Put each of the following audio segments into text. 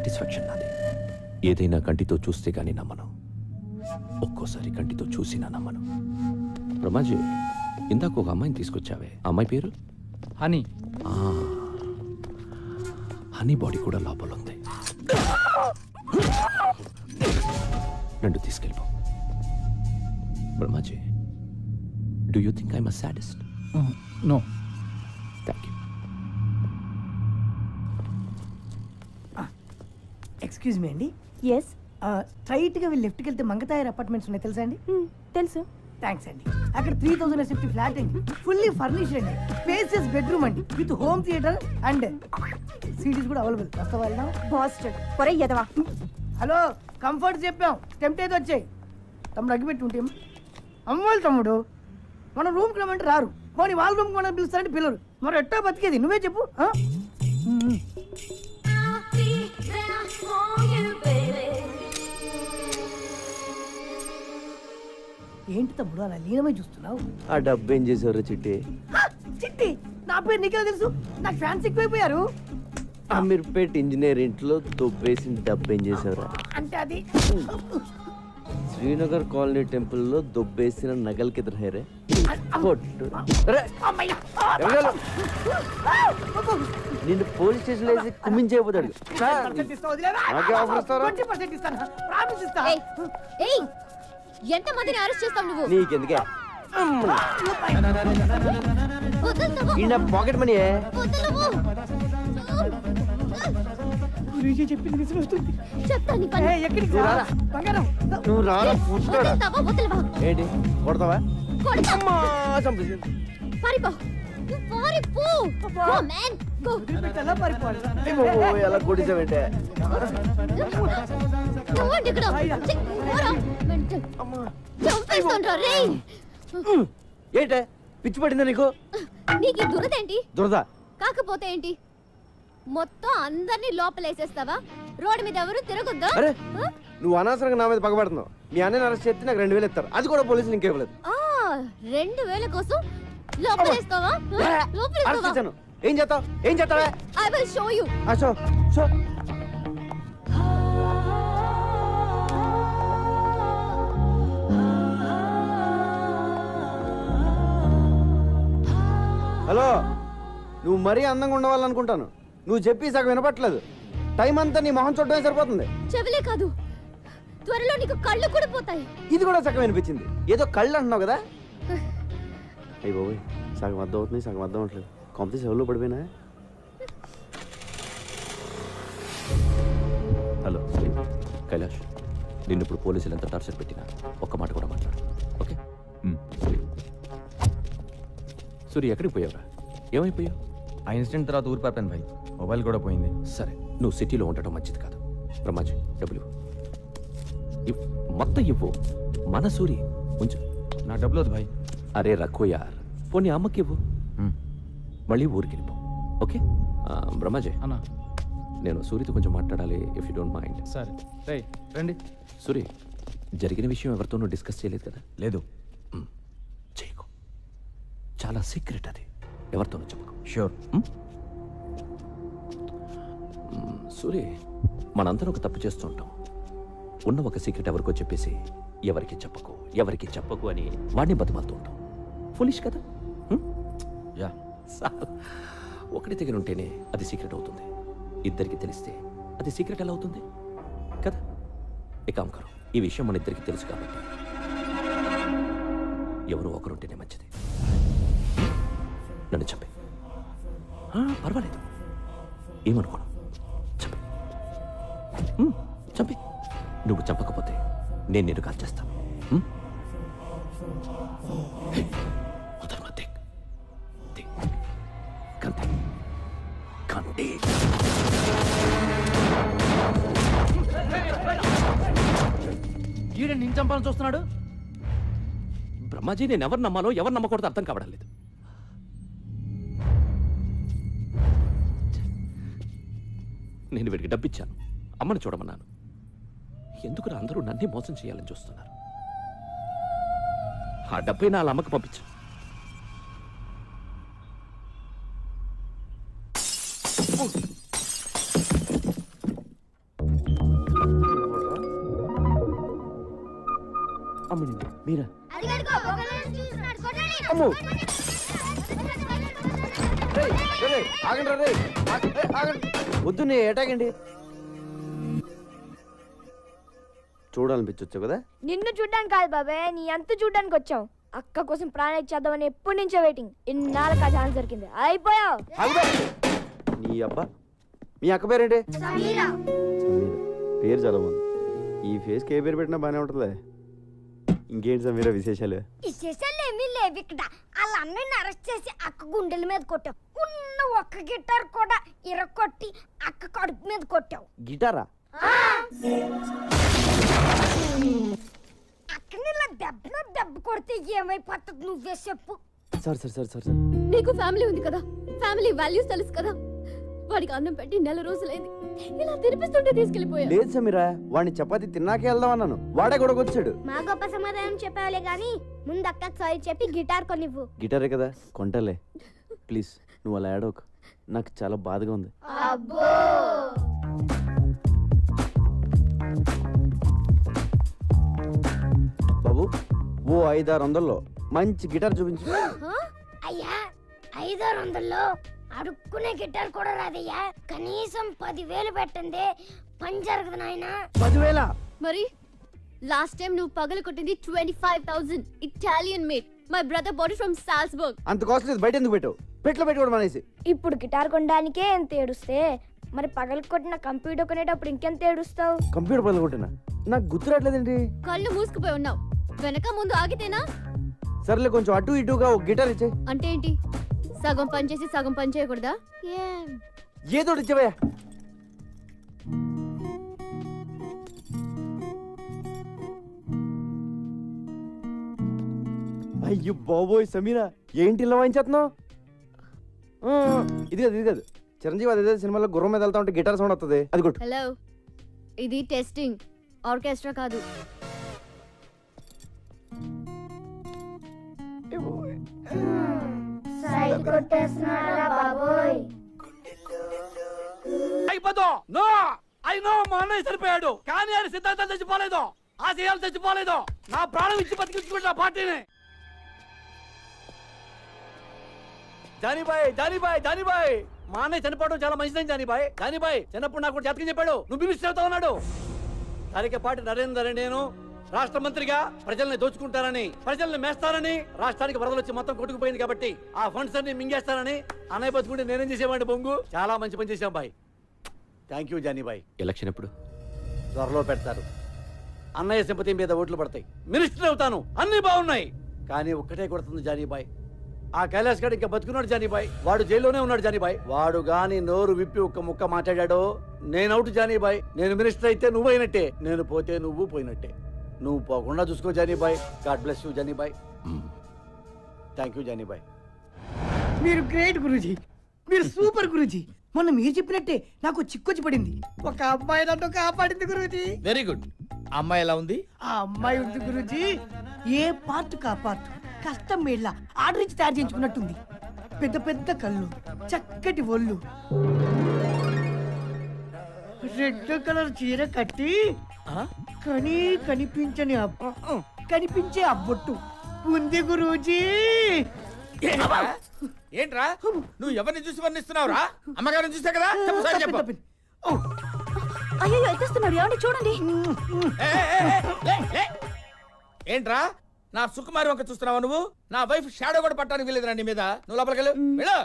Satisfaction నాది. ఏదైనా కంటితో చూస్తే గానీ నమ్మను, ఒక్కోసారి కంటితో చూసినా నమ్మను. బ్రహ్మాజీ, ఇందాక ఒక అమ్మాయిని తీసుకొచ్చావే, అమ్మాయి పేరు హనీ. హనీ బాడీ కూడా లోపల ఉంది. నన్ను తీసుకెళ్ళిపో. Brahmaji, do you think I'm a sadist? No. Thank you. Excuse me అండి. ఎస్. స్ట్రైట్గా వెళ్ళి లెఫ్ట్కి వెళ్తే మంగతాయర్ అపార్ట్మెంట్స్ ఉన్నాయి, తెలుసా అండి? తెలుసు. థ్యాంక్స్ అండి. అక్కడ 3000 SFT ఫ్లాట్ అండి, ఫుల్లీ ఫర్నిష్డ్ అండి, స్పేసియస్ బెడ్రూమ్ అండి, with home theatre and cities కూడా అవైలబుల్. వస్తావా? వెళ్దాం. బాస్టర్డ్ పొరే ఎదవా. హలో, కంఫర్ట్ చెప్పాం, టెంప్ట్ అయితే వచ్చాయి. తమ్ముడు అగ్గిపెట్టి ఉంటే అమ్మోళ్ళు తమ్ముడు, మన రూమ్కి రమ్మంటే రారు, పోనీ వాళ్ళ రూమ్కి మనం పిలుస్తారంటే పిల్లరు. మరి ఎట్టా బతికేది నువ్వే చెప్పు. ఏంటి తమ్ముడు అలా లీనమై చూస్తున్నావు? ఆ డబ్బు ఏం చేసేవారు చిట్టి? చిట్టి నా పేరు నీకెలా తెలుసు? నాకు ఫ్యాన్స్ ఎక్కువైపోయారు. అమీర్పేట్ ఇంజనీర్ ఇంట్లో దొబ్బేసిన డబ్బు ఏం చేసేవారు? అంటే అది శ్రీనగర్ కాలనీ టెంపుల్లో దొబ్బేసిన నగలకి ఎదురు నిన్ను పోలీస్ స్టేషన్ వేసి కుమ్మించేయబోతాడు. ఎంత మందిని అరెస్ట్ చేస్తావు నువ్వు? నీకెందుకే పాకెట్ మనీ నువ్వు రారా ఏంటి కొడతావా? ఎలా కొట్టించావంటే ఏంటే పిచ్చి పడిందా నీకు? నీకు దురదేంటి? దురద కాకపోతే ఏంటి, మొత్తం అందరినీ లోపలేసేస్తావా? రోడ్డు మీద ఎవరు తిరగొద్దా? అరే నువ్వు అనవసరంగా నా మీద పగబడుతున్నావు. మీ అన్నని అరెస్ట్ చేస్తే నాకు 2000 ఇస్తారు, అది కూడా పోలీసులు ఇంకేవ్వలేదు. 2000 కోసం లోపలేస్తావా? లోపలేస్తాను. ఏం చేస్తావు? ఏం చేస్తావా? I will show you. Show show. Hello, నువ్వు మరీ అందంగా ఉండవాలనుకుంటాను. నువ్వు చెప్పి సగం వినపట్లేదు. టైం అంతా నీ మొహం చూడటమే సరిపోతుంది. చెవిలే కాదు, త్వరలో నీకు కళ్ళు కూడా పోతాయి. ఇది కూడా సగం వినిపించింది. ఏదో కళ్ళు అంటున్నావు కదా? అయ్యి బాబోయ్, సగం అర్థం అవుతుంది, సగం అర్థం అవట్లేదు. కాంపిటీషన్ ఎవరిలో పడిపోయినా? హలో కైలాష్, నిన్ను ఇప్పుడు పోలీసులు ఎంత టార్చర్ పెట్టినా ఒక్క మాట కూడా మాట్లాడు, ఓకే? సూర్య, ఎక్కడికి పోయావురా? ఏమైపోయావు? ఆ ఇన్సిడెంట్ తర్వాత ఊరు పాపాను భాయ్, మొబైల్ కూడా పోయింది. సరే, నువ్వు సిటీలో ఉండటం మంచిది కాదు. బ్రహ్మాజీ, డబ్బులు మొత్తం ఇవ్వు. మన సూరి ఉంచు. నా డబ్బులు వద్దు భాయ్. అరే రఖో యార్, పోనీ అమ్మకి ఇవ్వు. మళ్ళీ ఊరికి వెళ్ళిపో, ఓకే? బ్రహ్మాజీ అన్నా, నేను సూరితో కొంచెం మాట్లాడాలి, ఇఫ్ యూ డోంట్ మైండ్. సరే రేయ్ రండి. సూరి, జరిగిన విషయం ఎవరితోనూ డిస్కస్ చేయలేదు కదా? లేదు. చేయకు, చాలా సీక్రెట్ అది, ఎవరితోనూ చెప్పకు. షూర్. సూరి, మనందరం ఒక తప్పు చేస్తుంటాం. ఉన్న ఒక సీక్రెట్ ఎవరికో చెప్పేసి ఎవరికి చెప్పకు అని వాడిని బతిమాలుతూ ఉంటాం. ఫులిష్ కదా? యా. ఒకటి దగ్గర ఉంటేనే అది సీక్రెట్ అవుతుంది, ఇద్దరికి తెలిస్తే అది సీక్రెట్ ఎలా అవుతుంది కదా? ఏకాంకరు, ఈ విషయం మన ఇద్దరికి తెలుసు కాబట్టి ఎవరు ఒకరుంటేనే మంచిది. నన్ను చంపే, పర్వాలేదు, ఏమనుకోను, చంపే. చంపే. నువ్వు చంపకపోతే నేను నిన్ను కాల్ చేస్తాను. నిన్ను చంపాలని చూస్తున్నాడు. బ్రహ్మాజీ, నేను ఎవరు నమ్మాలో ఎవరు నమ్మకూడదు అర్థం కావడం లేదు. నేను వీడికి డబ్బిచ్చాను, అమ్మని చూడమన్నాను. ఎందుకు అందరూ నన్నే మోసం చేయాలని చూస్తున్నారు? ఆ డబ్బై నా అమ్మకి పంపించు. కనబడింది. మీరా? అదిగదిగో, ఒకళ్ళని చూస్తున్నాడు, కొట్టండి. అమ్మో! రేయ్, రేయ్, ఆగండి రేయ్. ఆగండి. వద్దు, నీ ఏటాగండి. చూడాలనిపించొచ్చు కదా. నిన్ను చూడ్డానికి కాదు బాబాయ్, నీ అంత చూడ్డానికి వచ్చాం. అక్క కోసం ప్రాణం ఇచ్చేద్దామని ఎప్పటి నుంచో వెయిటింగ్. ఇన్నాళ్ళకి ఆ ఛాన్స్ దొరికింది. అయిపోయావు. ఆగుబే. నీ అబ్బా. మీ అక్క పేరేంటి? సమీరా. సమీర. పేరు చాలా బాగుంది. ఈ ఫేస్కి ఏ పేరు పెట్టినా బాగానే ఉంటుందిలే. ఇంకేంటి సమీర విశేషాలు? విశేషాలు ఏమీ లేవు ఇక్కడ. వాళ్ళ అన్నయ్యని అరెస్ట్ చేసి అక్క గుండెల మీద కొట్టావు. ఉన్న ఒక్క గిటార్ కూడా ఇరగొట్టి అక్క కడుపు మీద కొట్టావు. గిటారా? అక్కని ఇలా దెబ్బ కొడితే ఏమైపోతుంది నువ్వే చెప్పు. సార్ నీకు ఫ్యామిలీ ఉంది కదా, ఫ్యామిలీ వాల్యూస్ తెలుసు కదా. వాడికి అన్నం పెట్టి 4 రోజులైంది, ఇలా తినిపిస్తుంటే తీసుకెళ్లిపోయా. లేదు సమీరా, వాడిని చపాతి తిన్నాకే వెళ్దాం అన్నాను. వాడే గొడవకొచ్చాడు. మా గొప్ప సమాధానం చెప్పావులే గాని ముందు అక్కకి సారీ చెప్పి గిటార్ కొనివ్వు. గిటారే కదా, కొంటలే. ప్లీజ్ నువ్వు అలా ఏడవకు, నాకు చాలా బాధగా ఉంది. అబ్బో. బాబు, ఓ 500-600లో మంచి గిటార్ చూపించు. అయ్యా 500-600లో అడుక్కునే గిటార్ కూడా రాదయ్యా. కనీసం 10,000 పెట్టండి, పని జరగదు నాయనా. 10,000? మరి లాస్ట్ టైం నువ్వు పగలు కొట్టింది 25,000 Italian made. My brother bought from Salzburg. అంత కాస్ట్ లేదు, బయట ఎందుకు పెట్టావు? పెట్లో పెట్టుకోవడం అనేసి. ఇప్పుడు గిటార్ కొనడానికే ఎంత ఏడుస్తే మరి పగలు కొట్టిన కంప్యూటర్ కొనేటప్పుడు ఇంకెంత ఏడుస్తావు? కంప్యూటర్ పనులు కొట్టినా నాకు గుర్తురాట్లేదండి. కళ్ళు మూసుకుపోయి ఉన్నావు, వెనక ముందు ఆగితేనా? సర్లే, కొంచెం అటు ఇటుగా ఒక గిటార్ ఇచ్చే. అంటే ఏంటి, సగం పని చేసి సగం పని చేయకూడదా? ఏం ఏదో ఇచ్చేవయ్యా. అయ్యో బాబోయ్ సమీరా, ఏంటి ఇలా వాయించేస్తున్నావు? ఇది కాదు చిరంజీవి అదే సినిమాలో గుర్రం మీద వెళ్తా ఉంటే గిటార్ సౌండ్ వస్తుంది, అది కొట్టు. హలో, ఇది టెస్టింగ్, ఆర్కెస్ట్రా కాదు. అయిపోదు. నో, ఐ నో, మా అన్నయ్య చనిపోయాడు, కానీ ఆయన సిద్ధాంతం చచ్చిపోలేదు, ఆశయాలు చచ్చిపోలేదు. నా ప్రాణం ఇచ్చి బతికించుకుంటా పార్టీని. జానీబాయ్, మా అన్నయ్య చనిపోవడం చాలా మంచిదని జానీబాయ్. చిన్నప్పుడు నాకు జాతకం చెప్పాడు, నువ్వు మినిస్టర్ అవుతా ఉన్నాడు. తరికపాటి నరేందర్ నేను రాష్ట్ర మంత్రిగా ప్రజల్ని దోచుకుంటారని, ప్రజల్ని మేస్తారని, రాష్ట్రానికి వరదలు వచ్చి మొత్తం కొట్టుకుపోయింది కాబట్టి ఆ ఫండ్స్ అన్ని మింగేస్తారని అన్నయ్య బతుకుంటే నేనేం చేసేవాడిని బొంగు. చాలా మంచి పని చేశాం బాయ్. థ్యాంక్ యూ జానీబాయ్. ఎలక్షన్ ఎప్పుడు? త్వరలో పెడతారు. అన్నయ్య సింపతి మీద ఓట్లు పడతాయి, మినిస్టర్ అవుతాను, అన్ని బాగున్నాయి. కానీ ఒక్కటే కొడుతుంది జానీబాయ్, ఆ కైలాస్ గారు ఇంకా బతుకున్నాడు జానీబాయ్. వాడు జైల్లోనే ఉన్నాడు జానీబాయ్. వాడు గాని నోరు విప్పి ఒక్క ముక్క మాట్లాడాడో నేను అవుట్ జానీబాయ్. నేను మినిస్టర్ అయితే నువ్వు అయినట్టే, నేను పోతే నువ్వు పోయినట్టే. నువ్వు పోకుండా చూసుకో Jani Bhai. God bless you Jani Bhai. Thank you Jani Bhai. మీరు గ్రేట్ గురూజీ, మీరు సూపర్ గురూజీ. మొన్న మీరు చెప్పినట్టే నాకు చిక్కొచ్చి పడింది. ఒక అమ్మాయి నన్ను కాపాడింది గురూజీ. Very good. అమ్మాయి ఎలా ఉంది? ఆ అమ్మాయి ఉంది గురూజీ, ఏ పార్ట్ కా పార్ట్ కష్టం మేళ్ళ ఆర్డర్ ఇచ్చి తయారు చేయించుకున్నట్టుంది. పెద్ద పెద్ద కళ్ళు, చక్కటి ఒళ్ళు, రెడ్ కలర్ చీర కట్టి కనిపించే అబ్బొట్టు ఉంది గురూజీ. ఏంట్రా నువ్వు ఎవరిని చూసి వర్ణిస్తున్నావురా? అమ్మగారిని చూసా కదా, చెప్పు. అయ్యో ఎత్తేస్తున్నాడు, ఏమండి చూడండి. ఏంట్రా నా సుకుమారి వంక చూస్తున్నావా నువ్వు? నా వైఫ్ షాడో కూడా పట్టడానికి వెళ్ళేదిరా నీ మీద. నువ్వు లోపలికి వెళ్ళు.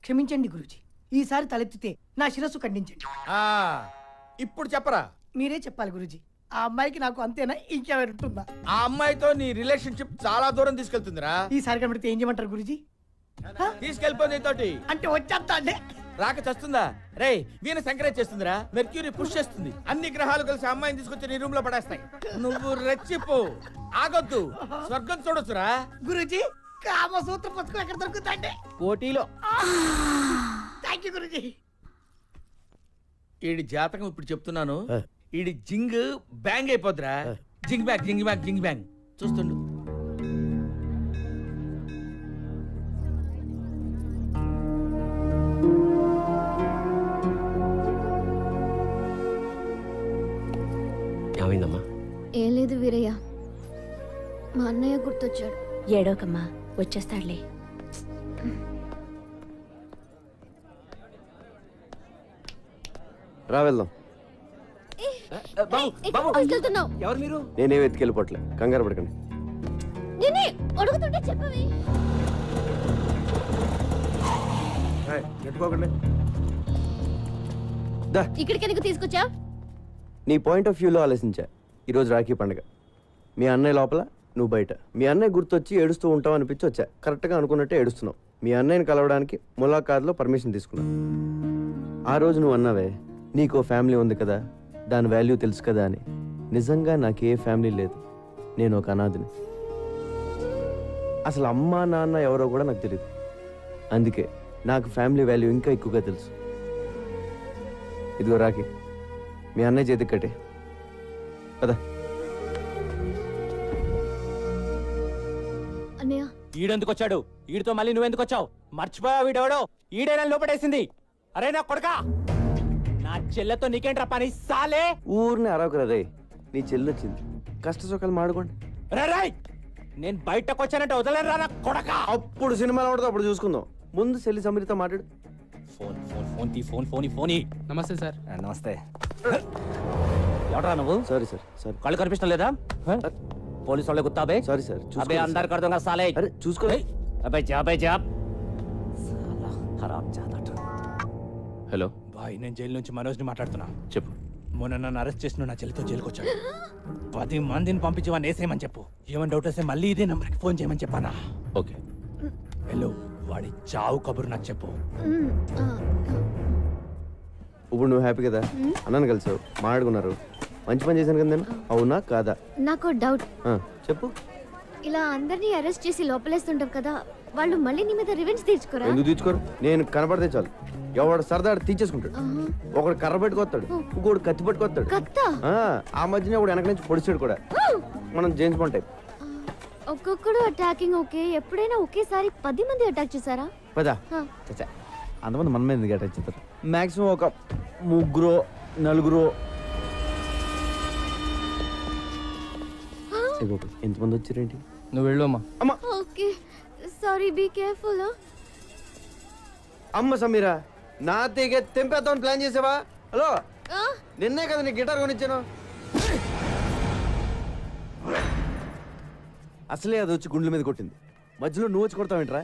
క్షమించండి గురూజీ, ఈసారి తలెత్తితే నా శిరస్సు ఖండించండి. ఇప్పుడు చెప్పరా? మీరే చెప్పాలి గురూజీ. ఆ అమ్మాయికి నాకు అంతేనా, ఇంకెవరు ఉంటుందా? ఆ అమ్మాయితో నీ రిలేషన్షిప్ చాలా దూరం తీసుకెళ్తుందిరా. ఈసారి కనబడితే ఏం చేయమంటారు గురూజీ? తీసుకెళ్ళిపోయింది తోటి. అంటే వచ్చేస్తా అంటే రాక చస్తుందా? రేయ్ వీణ సంక్రేజ్ చేస్తుందిరా, మెర్క్యూరీ పుష్ చేస్తుంది. అన్ని గ్రహాలు కలిసి అమ్మాయిని తీసుకొచ్చి నీ రూమ్ లో పడేస్తాయి. నువ్వు రెచ్చిపో, ఆగొద్దు, స్వర్గం చూడొచ్చురా. గురూజీ, కామసూత్ర పుస్తకం ఎక్కడ దొరుకుతాండి? కోటిలో. థ్యాంక్ యూ గురూజీ. ఈడి జాతకం ఇప్పుడు చెప్తున్నాను, ఈడి జింగ్ బ్యాంగ్ అయిపోద్దిరా. జింగ్ బ్యాంగ్ జింగ్ బ్యాంగ్ జింగ్ బ్యాంగ్ చూస్తుండు. ఏమైందమ్మా? ఏం లేదు వీరయ్య, మా అన్నయ్య గుర్తొచ్చాడు. ఏడోకమ్మా, వచ్చేస్తాడులే. రా వెళ్దాం. తీసుకెళ్తున్నావు. ఎవరు మీరు? నేనే వెతికెళ్ళిపోవట్లే, కంగారు పడకండి. నేనే అడుగుతుంటే చెప్పవే. నెట్టుకోకండి. దా. ఇక్కడికి ఎందుకు తీసుకొచ్చా? నీ పాయింట్ ఆఫ్ వ్యూలో ఆలోచించా. ఈరోజు రాఖీ పండుగ. మీ అన్నయ్య లోపల, నువ్వు బయట. మీ అన్నయ్య గుర్తొచ్చి ఏడుస్తూ ఉంటావు అనిపించి వచ్చా. కరెక్ట్గా అనుకున్నట్టే ఏడుస్తున్నావు. మీ అన్నయ్యని కలవడానికి ములాఖాత్లో పర్మిషన్ తీసుకున్నావు. ఆ రోజు నువ్వు అన్నావే, నీకో ఫ్యామిలీ ఉంది కదా, దాని వాల్యూ తెలుసు కదా అని. నిజంగా నాకు ఏ ఫ్యామిలీ లేదు, నేను ఒక అనాథిని. అసలు అమ్మా నాన్న ఎవరో కూడా నాకు తెలియదు. అందుకే నాకు ఫ్యామిలీ వాల్యూ ఇంకా ఎక్కువగా తెలుసు. ఇదిగో రాఖీ, మీ అన్నయ్య చేతికి కట్టే కదా. అన్నయ్య ఈడెందుకు వచ్చాడు? ఈడితో మళ్ళీ నువ్వెందుకు వచ్చావు? మర్చిపోయా వీడెవడో? ఈడైనా లోపడేసింది. అరే నా కొడకా, నా చెల్లెతో నీకేంట్రా పని సాలే? ఊరిని అరవకురా రే, నీ చెల్లి వచ్చింది, కష్ట సుఖాలు మాడుకోండి. రే రాయ్, నేను బయటకు వచ్చానంటే వదలరా నా కొడకా. అప్పుడు సినిమాలో ఉండదు, అప్పుడు చూసుకుందాం. ముందు చెల్లి సమీరితో మాట్లాడు. ఫోన్ ఫోన్ ఫోన్ తీ, ఫోన్ ఫోన్ ఫోన్. నమస్తే సార్. నమస్తే. ఎవడ్రా నువ్వు? సారీ సార్, సారీ కళ్ళు కనిపించడం లేదా? పోలీసు వాళ్ళే గుత్తాబే. Sorry sir. అబే అందరు కడతాం కదా సాలే. అరే చూసుకో. అబే జాబ్ సాలా ఖరాబ్ జాదట. హలో, బాయ్, నేను జైలు నుంచి మనోజ్ని మాట్లాడుతున్నా. చెప్పు. మొన్న నన్ను అరెస్ట్ చేసిన నా చెల్లితో జైలుకి వచ్చాడు. 10 మందిని పంపించి వాడిని వేసేయమని చెప్పు. ఏమైనా డౌట్ వస్తే మళ్ళీ ఇదే నెంబర్కి ఫోన్ చేయమని చెప్పానా? ఓకే. హలో, వాడి చావు కబురు నాకు చెప్పు. ఇప్పుడు నువ్వు హ్యాపీ కదా, అన్నాను కలిసావు, మాట్లాడుకున్నారు, మంచి పని చేశాను కదా నేను. అవునా కాదా? నాకు డౌట్. ఆ, చెప్పు. ఇలా అందరినీ అరెస్ట్ చేసి లోపలేస్తుంటావు కదా, వాళ్ళు మళ్ళీ నీ మీద రివెంజ్ తీర్చుకోరా? ఎందుకు తీర్చుకోరు? నేను కనపడితే చాలు, ఎవడు సరదా తీర్చేసుకుంటాడు. ఒకడు కర్ర పెట్టుకొస్తాడు, ఇంకోడు కత్తి పట్టుకొస్తాడు. కత్తా? ఆ మధ్యన ఒకడు వెనక నుంచి పొడిచాడు కూడా. మనం జేమ్స్ బాండ్ టైప్. ఒక్కొక్కడు అటాకింగ్ ఓకే, ఎప్పుడైనా ఒకేసారి 10 మంది అటాక్ చేశారా? పదా చచ్చా, అంతమంది మన మీద ఎందుకు అటాచ్ చేస్తారు? మాక్సిమం ఒక 3-4. ఎంతమంది వచ్చారేంటి? నువ్వు వెళ్ళు అమ్మా. అమ్మ ఓకే సారీ, బీ కేర్ఫుల్. అమ్మ సమీరా, నా తీగ తెంపేద్దామని ప్లాన్ చేసావా? హలో, నిన్నే కదా నీ గిటార్ కొనిచ్చాను. అసలే అది వచ్చి గుండెల మీద కొట్టింది, మధ్యలో నువ్వు వచ్చి కొడతావేంట్రా?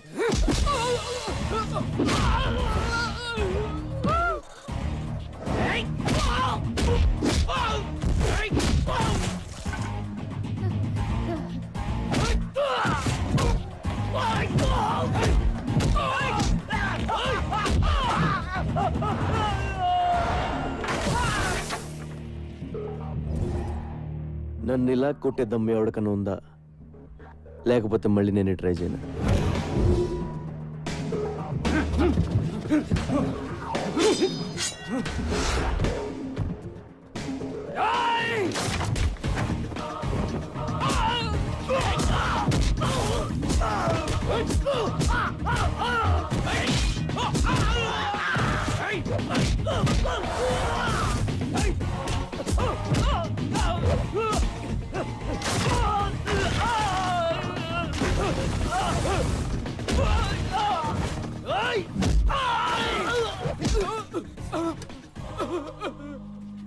నన్ను ఇలా కొట్టే దమ్ము ఎవరికన్నా ఉందా? లేకపోతే మళ్ళీ నేను ట్రై చేయను.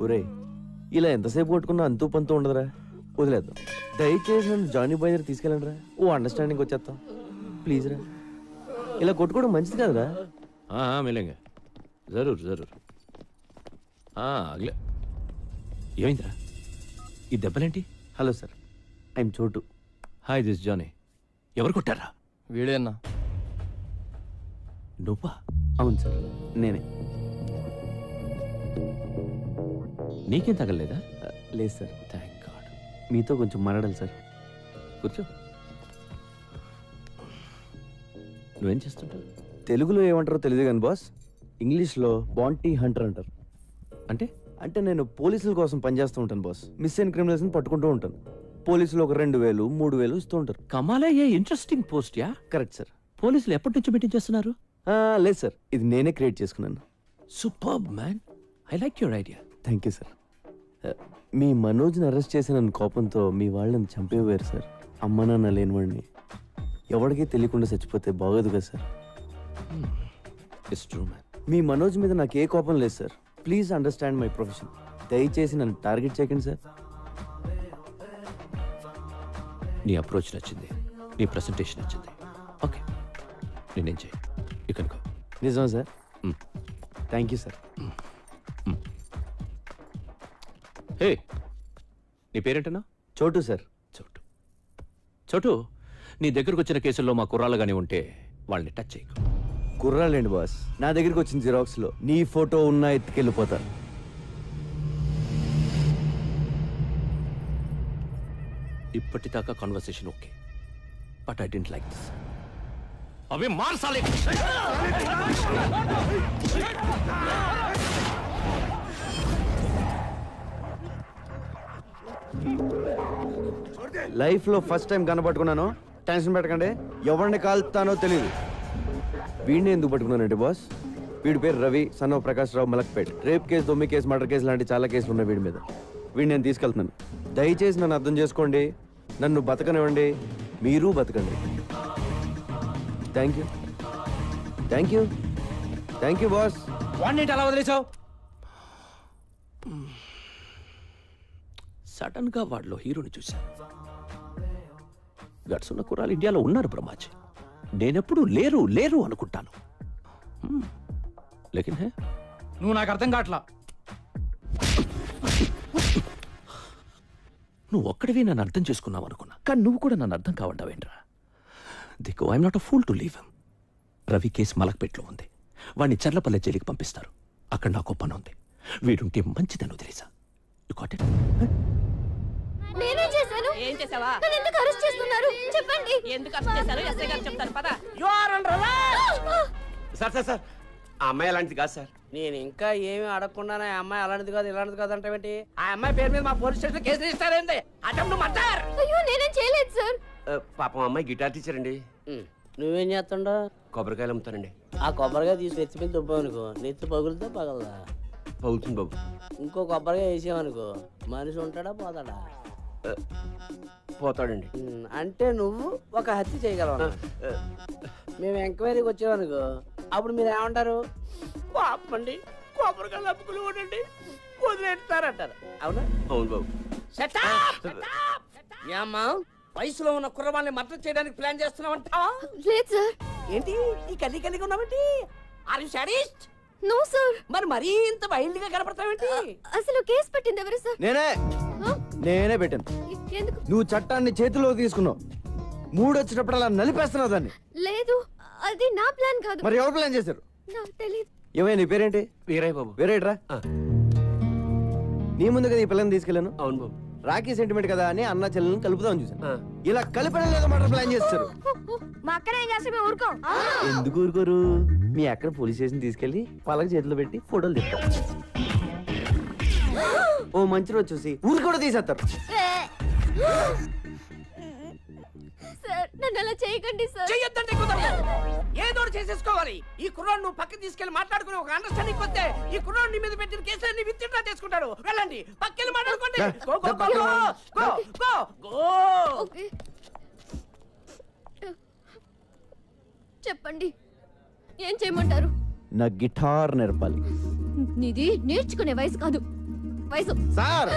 ఒరే, ఇలా ఎంతసేపు కొట్టుకున్నా అంతూ పంతూ ఉండదురా, వదిలేద్దాం. దయచేసి నన్ను జానీ బాయ్ దగ్గర తీసుకెళ్ళండి రా, ఓ అండర్స్టాండింగ్ వచ్చేస్తాం ప్లీజ్ రా. ఇలా కొట్టుకోవడం మంచిది కాదురా. మిలేంగా, జరూర్ జరూర్. అగలే. ఏమైందిరా? ఈ దెబ్బలేంటి? Hello sir, I'm Chotu. Hi, this Johnny. ఎవరు కొట్టారా? వీడే అన్నా. నువ్వా? అవును సార్, నేనే. నీకేం తగలలేదా? లేదు సార్. Thank God. మీతో కొంచెం మాట్లాడాలి సార్. కూర్చో. నువ్వేం చేస్తుంటావు? తెలుగులో ఏమంటారో తెలియదు కానీ బాస్, ఇంగ్లీష్లో బాంటీ హంటర్ అంటారు. అంటే అంటే నేను పోలీసుల కోసం పనిచేస్తూ ఉంటాను బాస్. మిస్ అయిన క్రిమినల్స్ని పట్టుకుంటూ ఉంటాను. పోలీసులు ఒక 2,000, 3,000 ఇస్తూ ఉంటారు. కమాలా, ఏ ఇంట్రెస్టింగ్ పోస్ట్ యా. Correct sir. పోలీసులు ఎప్పటి నుంచి మీటింగ్ చేస్తున్నారు? లేదు సార్, ఇది నేనే క్రియేట్ చేసుకున్నాను. Superb man, I like your idea. Thank you sir. మీ మనోజ్ని అరెస్ట్ చేసిన కోపంతో మీ వాళ్ళని చంపేవారు సార్. అమ్మ నాన్న లేనివాడిని ఎవరికీ తెలియకుండా చచ్చిపోతే బాగోదు కదా సార్. It's true man. మీ మనోజ్ మీద నాకు ఏ కోపం లేదు sir. Please understand my profession. దయచేసి నన్ను టార్గెట్ చేయకండి సార్. నీ అప్రోచ్ నచ్చింది, నీ ప్రెసెంటేషన్ నచ్చింది. ఓకే, నేనేం చేయి ఇక్కడ నిజమా sir? Thank you sir. Hey, నీ పేరేంటన్నా? చోటు సార్. చోటు. చోటు, నీ దగ్గరకు వచ్చిన కేసుల్లో మా కుర్రాళ్ళు కానీ ఉంటే వాళ్ళని టచ్ చేయకు. కుర్రాలేండి బాస్, నా దగ్గరికి వచ్చిన జిరాక్స్లో నీ ఫోటో ఉన్నా ఎత్తుకెళ్ళిపోతాను. ఇప్పటిదాకా conversation okay, but I don't like this. అవి మార్చాలి. లైఫ్లో ఫస్ట్ టైం కనపట్టుకున్నాను. టెన్షన్ పెట్టకండి, ఎవరిని కాల్తానో తెలియదు. వీడిని ఎందుకు పట్టుకున్నానండి బాస్? వీడి పేరు Ravi, son of Prakash Rao, Malakpet. Rape case, దొమ్మి కేసు, మర్డర్ కేసు లాంటి చాలా కేసులు ఉన్నాయి వీడి మీద. వీడిని నేను తీసుకెళ్తున్నాను. దయచేసి నన్ను అర్థం చేసుకోండి, నన్ను బతకనివ్వండి, మీరు బతకండి. Thank you, thank you, thank you boss. వాడిని అలా వదిలేసావు? సడన్ గా వాడిలో హీరోని చూశాను. గట్స్ ఉన్న కుర్రాలు ఇండియాలో ఉన్నారు బ్రహ్మాజీ. నేనెప్పుడు లేరు లేరు అనుకుంటాను. లేకిన్ హే, నువ్వు నాకు అర్థం కావట్లా. నువ్వు ఒక్కడివి నన్ను అర్థం చేసుకున్నావు అనుకున్నా, కానీ నువ్వు కూడా నన్ను అర్థం కావడ్డావేంట్రా? దిక్కు I'm not a fool to leave him. Ravi case మలక్పేట్లో ఉంది. వాడిని చర్లపల్లె జైలుకి పంపిస్తారు. అక్కడ నాకు పని ఉంది. వీడుంటే మంచిదని వదిలేసా. You got it? నేనేం చేశాను? ఏం చేసావా? నన్ను ఎందుకు అరెస్ట్ చేస్తున్నారు? చెప్పండి. ఎందుకు అరెస్ట్ చేశారు? ఎస్ఐ గారు చెప్తారు పద. సార్ సార్ సార్, ఆ అమ్మాయి అలాంటిది కాదు సార్. నేను ఇంకా ఏమి అడగకుండానే ఆ అమ్మాయి అలాంటిది కాదు ఇలాంటిది కాదు అంటే ఆ అమ్మాయి పేరు మీద మా police station case register attempt murder. అయ్యో నేనేం చేయలేదు సార్. పాపం అమ్మాయి గిటార్ టీచర్ అండి. నువ్వేం చేస్తుండో? కొబ్బరికాయలు అమ్ముతానండి. ఆ కొబ్బరిగా తీసి నెత్తి మీద దుబ్బావనుకో, నెత్తి పగులుతో పగలదా? పగులుతుంది బాబు. ఇంకో కొబ్బరిగా వేసావనుకో, మనిషి ఉంటాడా పోతాడా? పోతాడండి. అంటే నువ్వు ఒక హత్య చేయగలవా? మేము ఎంక్వైరీకి వచ్చామనుకో, అప్పుడు మీరు ఏమంటారు? పాపండి, కొబ్బరికాయలు అమ్ముకులు ఉండండి, వదిలేస్తారంటారు. అవునా? అవును బాబు. ఏమ్మా, వయసులో ఉన్న కుర్రవాళ్ళని మర్డర్ చేయడానికి ప్లాన్ చేస్తున్నావంటా? లేదు సార్. ఏంటి ఈ కల్లి కల్లిగా ఉన్నావేంటి? Are you sadist? No sir. మరి మరీ ఇంత వైల్డ్ గా కనపడతావేంటి? అసలు కేసు పెట్టింది ఎవరు సార్? నేనే పెట్టాను. ఎందుకు? నువ్వు చట్టాన్ని చేతిలోకి తీసుకున్నావు. మూడొచ్చినప్పుడు అలా నలిపేస్తున్నావు దాన్ని. లేదు, అది నా ప్లాన్ కాదు. మరి ఎవరు ప్లాన్ చేశారు? నాకు తెలియదు. ఏమైనా నీ పేరేంటి? వీరయ్య బాబు. వేరేట్రా? నీ ముందు కదా ఈ పిల్లని తీసుకెళ్ళాను. అవును బాబు. రాఖీ సెంటిమెంట్ కదా అని అన్న చెల్లెలను కలుపుదామని చూసాను. ఇలా కలిపడం లేదో మాట ప్లాన్ చేస్తారు. మా అక్కడ ఏం చేస్తే మేము ఊరుకోం. ఎందుకు ఊరుకోరు? మీ అక్కడ పోలీస్ స్టేషన్ తీసుకెళ్లి పలక చేతిలో పెట్టి ఫోటోలు తీస్తారు. ఓ మంచి రోజు చూసి ఊరు కూడా తీసేస్తారు. సార్ నన్ను అలా చేయకండి సార్. చెయ్యొద్దంటే కుదరదు. ఏదో చేసేసుకోవాలి. ఈ కుర్రాడు నువ్వు పక్కకి తీసుకెళ్లి మాట్లాడుకుని ఒక అండర్స్టాండింగ్ వస్తే ఈ కుర్రాడు నీ మీద పెట్టిన కేసులన్నీ విత్డ్రా చేసుకుంటాడు. వెళ్ళండి, పక్కకి మాట్లాడుకోండి. Go go go go go go. Okay, చెప్పండి, ఏం చేయమంటారు? నా గిటార్ నేర్పాలి. నీది నేర్చుకునే వయసు కాదు, వయసు. Sir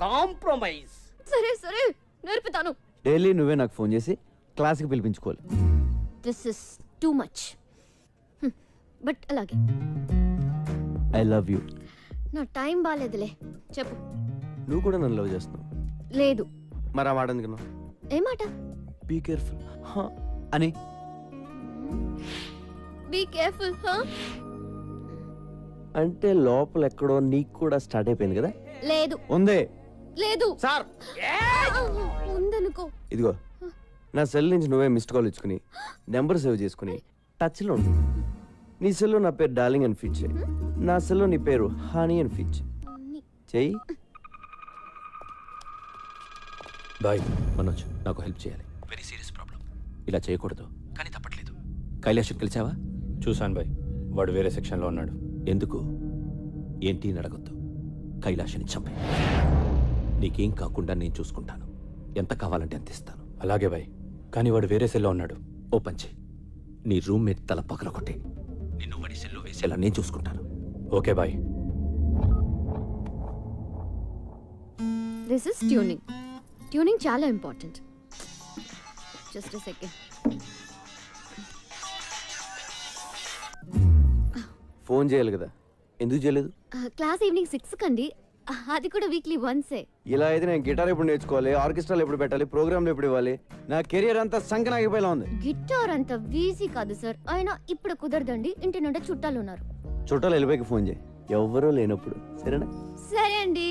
compromise. సరే సరే, నేర్పుతాను. డైలీ నువ్వే నాకు ఫోన్ చేసి క్లాస్కి పిలిపించుకోవాలి. This is too much, but అలాగే. I love you. నా టైం బాగాలేదులే, చెప్పు. నువ్వు కూడా నన్ను లవ్ చేస్తున్నావు. లేదు. మరి ఆ మాట ఎందుకు? ఏ మాట? బీ కేర్ఫుల్ అని. బీ కేర్ఫుల్ అంటే లోపల ఎక్కడో నీకు కూడా స్టార్ట్ అయిపోయింది కదా? లేదు. ఉందే. లేదు సార్. ఉందనుకో. ఇదిగో, నా సెల్ నుంచి నువ్వే మిస్డ్ కాల్ ఇచ్చుకుని నెంబర్ సేవ్ చేసుకుని టచ్లో ఉండు. నీ సెల్లో నా పేరు డార్లింగ్ అని ఫీచ్ చేయి, నా సెల్లో నీ పేరు హనీ అని ఫీచ్ చెయ్యి. బాయ్ మనోజ్, నాకు హెల్ప్ చేయాలి. Very serious problem. ఇలా చేయకూడదు, కానీ తప్పట్లేదు. కైలాష్ని కలిసావా? చూశాను బాయ్, వాడు వేరే సెక్షన్లో ఉన్నాడు. ఎందుకు? ఏంటి అడగొద్దు. కైలాష్ని చంపే. నీకేం కాకుండా నేను చూసుకుంటాను. ఎంత కావాలంటే ఎంత ఇస్తాను. అలాగే బాయ్, కానీ వాడు వేరే సెల్లో ఉన్నాడు. ఓపెన్ చేయి. నీ రూమ్మేట్ తల పగలకొట్టి నిన్ను వాడి సెల్లో వేసేలా నేను చూసుకుంటాను. Okay bye. This is tuning. Tuning చాలా important. Just a second. Phone చేయాలి కదా, ఎందుకు చేయలేదు? క్లాస్ ఈవినింగ్ 6 కండి. అది కూడా వీక్లీ వన్సే. ఇలా అయితే నేను గిటార్ ఎప్పుడు నేర్చుకోవాలి, ఆర్కెస్ట్రాలు ఎప్పుడు పెట్టాలి, ప్రోగ్రాంలు ఎప్పుడు ఇవ్వాలి? నా కెరియర్ అంతా సంకనాగిపోయేలా ఉంది. గిటార్ అంత వీజీ కాదు సార్. అయినా ఇప్పుడు కుదరదండి, ఇంటి నుండి చుట్టాలు ఉన్నారు. చుట్టాలు వెళ్ళిపోయి ఫోన్ చేయి, ఎవరూ లేనప్పుడు. సరేనా? సరే అండి.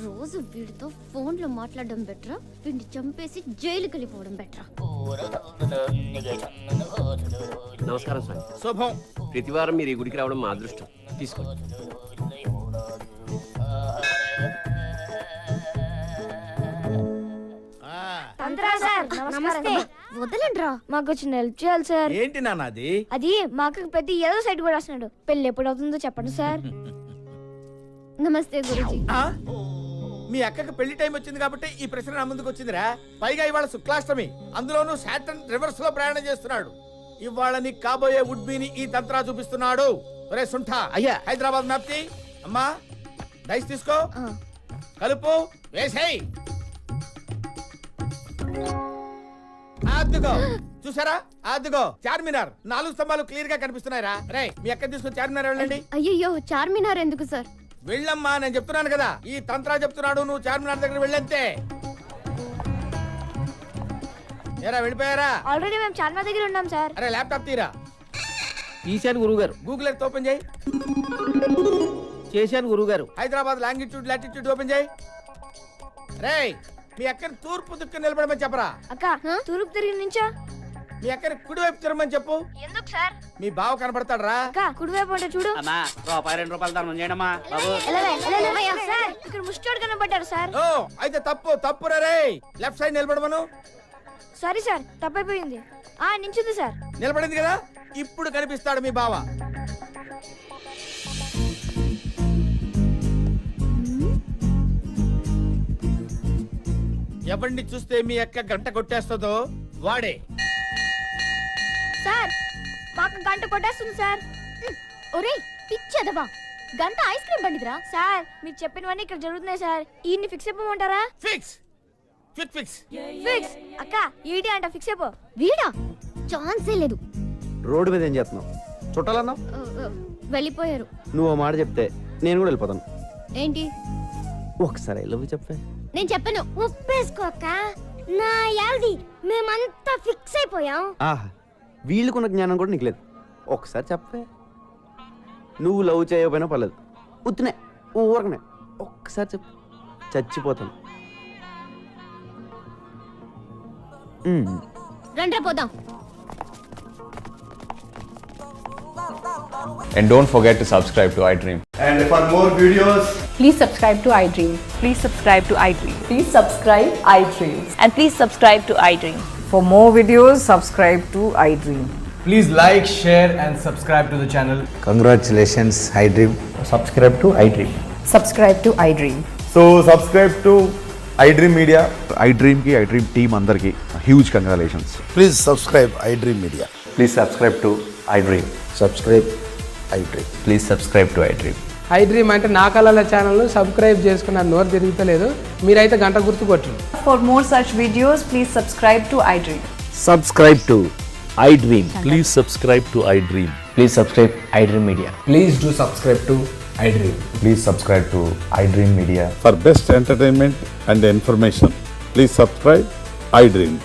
రోజు వీడితో ఫోన్లో మాట్లాడడం బెటరా, వీడిని చంపేసి జైలుకి వెళ్ళిపోవడం బెటరా? నమస్కారం స్వామి. శుభం. ప్రతి వారం మీరు ఈ గుడికి రావడం మా అదృష్టం. తీసుకోండి. నమస్తే. వదలండ్రా. మాకు వచ్చిన హెల్ప్ చేయాలి సార్. ఏంటి నాన్నది? అది మాకు పెద్ద ఏదో సైడ్ కూడా వస్తున్నాడు. పెళ్ళి ఎప్పుడు అవుతుందో చెప్పండి సార్. నమస్తే గురుజీ. మీ అక్కకి పెళ్లి టైం వచ్చింది కాబట్టి ఈ ప్రశ్న నా ముందుకు వచ్చిందిరా. పైగా ఇవాళ శుక్లాష్టమి, అందులోనూ సాటర్న్ రివర్స్ లో ప్రయాణం చేస్తున్నాడు. ఇవాళ నీకు కాబోయే వుడ్బీని ఈ తంత్రా చూపిస్తున్నాడు. ఒరే సుంఠా, అయ్యా హైదరాబాద్ మ్యాప్ తీ. అమ్మా డైస్ తీసుకో, కలుపు, వేసేయ్. అద్దుగో, చూసారా? అద్దుగో చార్మినార్ 4 స్తంభాలు క్లియర్ గా కనిపిస్తున్నాయిరా. రే మీ అక్కని తీసుకుని చార్మినార్ వెళ్ళండి. అయ్యయ్యో, చార్మినార్ ఎందుకు సార్? వెళ్ళమ్మా, నేను చెప్తున్నాను కదా, ఈ తంత్రా చెప్తున్నాడు, నువ్వు చార్మినార్ దగ్గర వెళ్ళంతే. ఏరా వెళ్ళిపోయారా? ఆల్రెడీ మేము చార్మినార్ దగ్గర ఉన్నాం సార్. అరే ల్యాప్టాప్ తీరా. తీశాను గురుగారు. గూగుల్ ఎర్త్ ఓపెన్ చేయి. చేశాను గురుగారు. హైదరాబాద్ లాంగిట్యూడ్ లాటిట్యూడ్ ఓపెన్ చేయి. రేయ్ మీ అక్కని తూర్పు దిక్కు నిలబడమని చెప్పరా. అక్క తూర్పు తిరిగి నుంచో. మీ అక్కని కుడివైపు తిరగమని చెప్పు. ఎందుకు సార్? మీ బావ కనబడతాడు రా. అక్క కుడివైపు అంటే చూడు. అమ్మా ₹2 దానం చేయడమ్మా బాబు. సార్ ఇక్కడ ముష్టోడు కనబడ్డారు సార్. ఓ అయితే తప్పు రే. లెఫ్ట్ సైడ్ నిలబడమను. సారీ సార్, తప్పైపోయింది. నించుంది సార్. నిలబడింది కదా, ఇప్పుడు కనిపిస్తాడు మీ బావ. ఎవరిని చూస్తే మీ అక్క గంట కొట్టేస్తుందో వాడే. సార్ మాకు గంట కొట్టేస్తుంది సార్. ఒరేయ్ పిచ్చదవా, గంట ఐస్ క్రీమ్ బండిదిరా. సార్ మీరు చెప్పినవన్నీ ఇక్కడ జరుగుతున్నాయి సార్. ఈయన్ని ఫిక్స్ అయిపోమంటారా? Fix fix fix fix. అక్క ఈడి అంట ఫిక్స్ అయిపో. వీడా? ఛాన్సే లేదు. రోడ్డు మీద ఏం చేస్తున్నావు? చుట్టాలన్నావు, వెళ్ళిపోయారు. నువ్వు ఓ మాట చెప్తే నేను కూడా వెళ్ళిపోతాను. ఏంటి? ఒకసారి ఐ లవ్ యు చెప్పే. నేను చెప్పను. ఒప్పేసుకో అక్క. నా యాల్ది మేమంతా ఫిక్స్ అయిపోయాం. ఆహా, వీళ్ళకున్న జ్ఞానం కూడా నీకు లేదు. ఒకసారి చెప్పే. నువ్వు లవ్ చేయకపోయినా పర్లేదు, ఉత్తునే ఊరకనే ఒక్కసారి చెప్పు, చచ్చిపోతాను. రండ్రా పోదాం. And don't forget to subscribe to iDream. And for more videos, Please subscribe to iDream. Please subscribe to iDream. Please subscribe iDream. And please subscribe to iDream. For more videos, subscribe to iDream. please like, share and subscribe to the channel. Congratulations, iDream. Subscribe to iDream. Subscribe to iDream. So subscribe to iDream Media. iDream ki iDream team andarki huge congratulations. Please subscribe iDream Media. Please subscribe to iDream. Subscribe iDream. Please subscribe to iDream. iDream అంటే నా కళల channel subscribe చేసుకున్న నోరు తిరుగుతలేదు. మీరైతే గంట గుర్తు కొట్టండి. For more such videos, please subscribe to iDream. Subscribe to iDream. Please subscribe to iDream. Please subscribe iDream Media. Please do subscribe to iDream. Please subscribe to iDream Media. For best entertainment and information, please subscribe iDream.